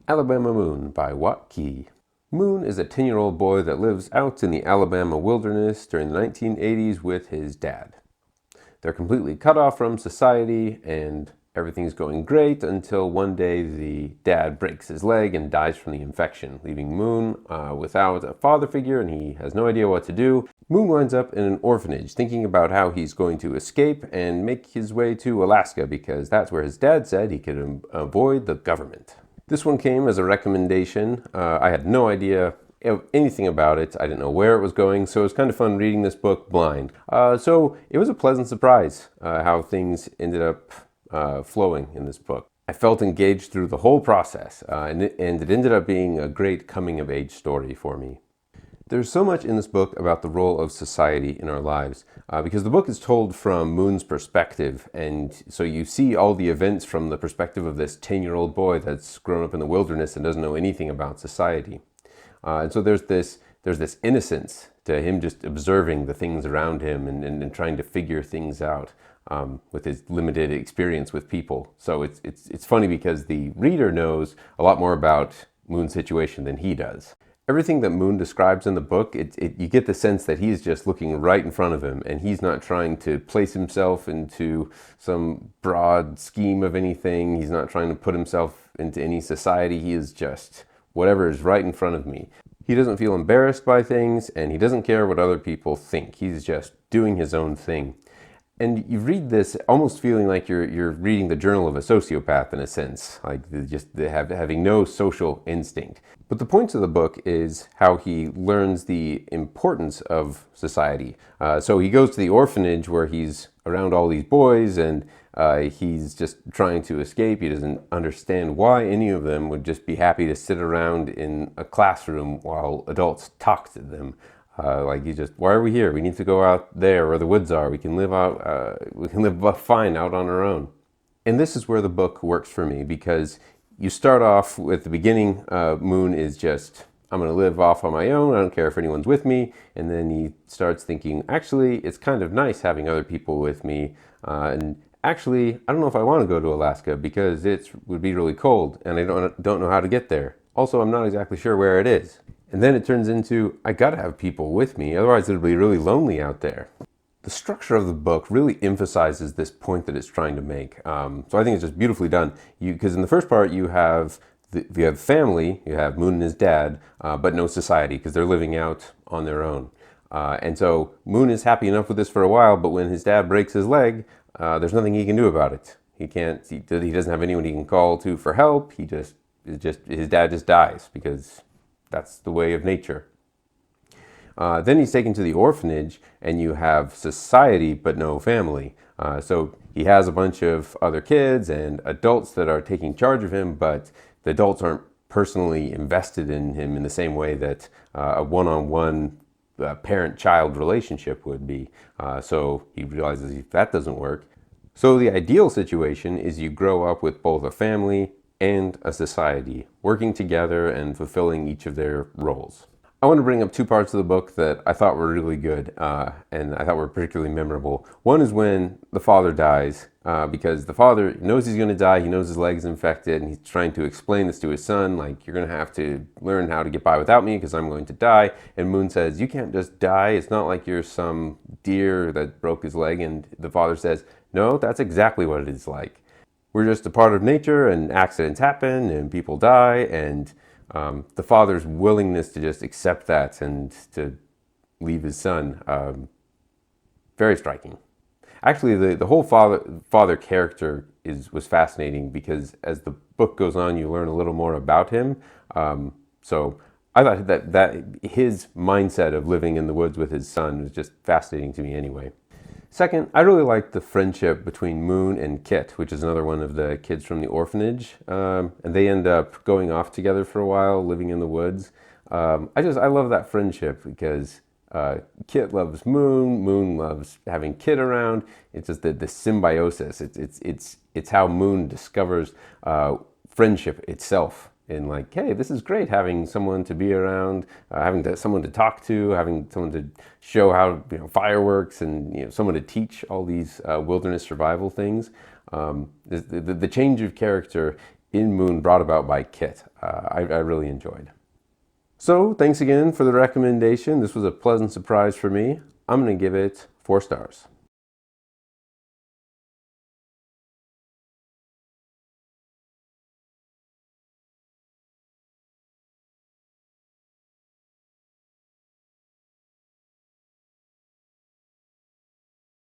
Alabama Moon by Wat Key. Moon is a 10-year-old boy that lives out in the Alabama wilderness during the 1980s with his dad. They're completely cut off from society and everything's going great until one day the dad breaks his leg and dies from the infection, leaving Moon without a father figure, and he has no idea what to do. Moon winds up in an orphanage thinking about how he's going to escape and make his way to Alaska because that's where his dad said he could avoid the government. This one came as a recommendation. I had no idea anything about it. I didn't know where it was going, so it was kind of fun reading this book blind. So it was a pleasant surprise how things ended up flowing in this book. I felt engaged through the whole process, and it ended up being a great coming-of-age story for me. There's so much in this book about the role of society in our lives, because the book is told from Moon's perspective, and so you see all the events from the perspective of this 10-year-old boy that's grown up in the wilderness and doesn't know anything about society. And so there's this innocence to him just observing the things around him and trying to figure things out with his limited experience with people. So it's funny because the reader knows a lot more about Moon's situation than he does. Everything that Moon describes in the book, you get the sense that he's just looking right in front of him and he's not trying to place himself into some broad scheme of anything. He's not trying to put himself into any society. He is just whatever is right in front of me. He doesn't feel embarrassed by things and he doesn't care what other people think. He's just doing his own thing. And you read this almost feeling like you're reading the journal of a sociopath in a sense, like having no social instinct. But the point of the book is how he learns the importance of society. So he goes to the orphanage where he's around all these boys and he's just trying to escape. He doesn't understand why any of them would just be happy to sit around in a classroom while adults talk to them. Why are we here? We need to go out there where the woods are. We can live fine out on our own. And this is where the book works for me because you start off with the beginning. Moon is just, I'm going to live off on my own. I don't care if anyone's with me. And then he starts thinking, actually, it's kind of nice having other people with me. And actually, I don't know if I want to go to Alaska because it would be really cold and I don't know how to get there. Also, I'm not exactly sure where it is. And then it turns into, I gotta have people with me, otherwise it'll be really lonely out there. The structure of the book really emphasizes this point that it's trying to make. So I think it's just beautifully done. Because in the first part you have family, you have Moon and his dad, but no society because they're living out on their own. And so Moon is happy enough with this for a while, but when his dad breaks his leg, there's nothing he can do about it. He doesn't have anyone he can call to for help. His dad just dies because that's the way of nature. Then he's taken to the orphanage and you have society but no family. So he has a bunch of other kids and adults that are taking charge of him, but the adults aren't personally invested in him in the same way that a one-on-one parent-child relationship would be. So he realizes that doesn't work. So the ideal situation is you grow up with both a family and a society, working together and fulfilling each of their roles. I want to bring up two parts of the book that I thought were really good and I thought were particularly memorable. One is when the father dies because the father knows he's going to die, he knows his leg's infected, and he's trying to explain this to his son, like, you're going to have to learn how to get by without me because I'm going to die. And Moon says, you can't just die, it's not like you're some deer that broke his leg. And the father says, no, that's exactly what it is like. We're just a part of nature and accidents happen and people die, and the father's willingness to just accept that and to leave his son, very striking. Actually, the whole father character was fascinating because as the book goes on, you learn a little more about him. So I thought that his mindset of living in the woods with his son was just fascinating to me anyway. Second, I really liked the friendship between Moon and Kit, which is another one of the kids from the orphanage. And they end up going off together for a while, living in the woods. I love that friendship because Kit loves Moon, Moon loves having Kit around. It's just the symbiosis. It's how Moon discovers friendship itself. And like, hey, this is great having someone to be around, someone to talk to, having someone to show how fireworks and someone to teach all these wilderness survival things. The change of character in Moon brought about by Kit. I really enjoyed. So thanks again for the recommendation. This was a pleasant surprise for me. I'm going to give it 4 stars.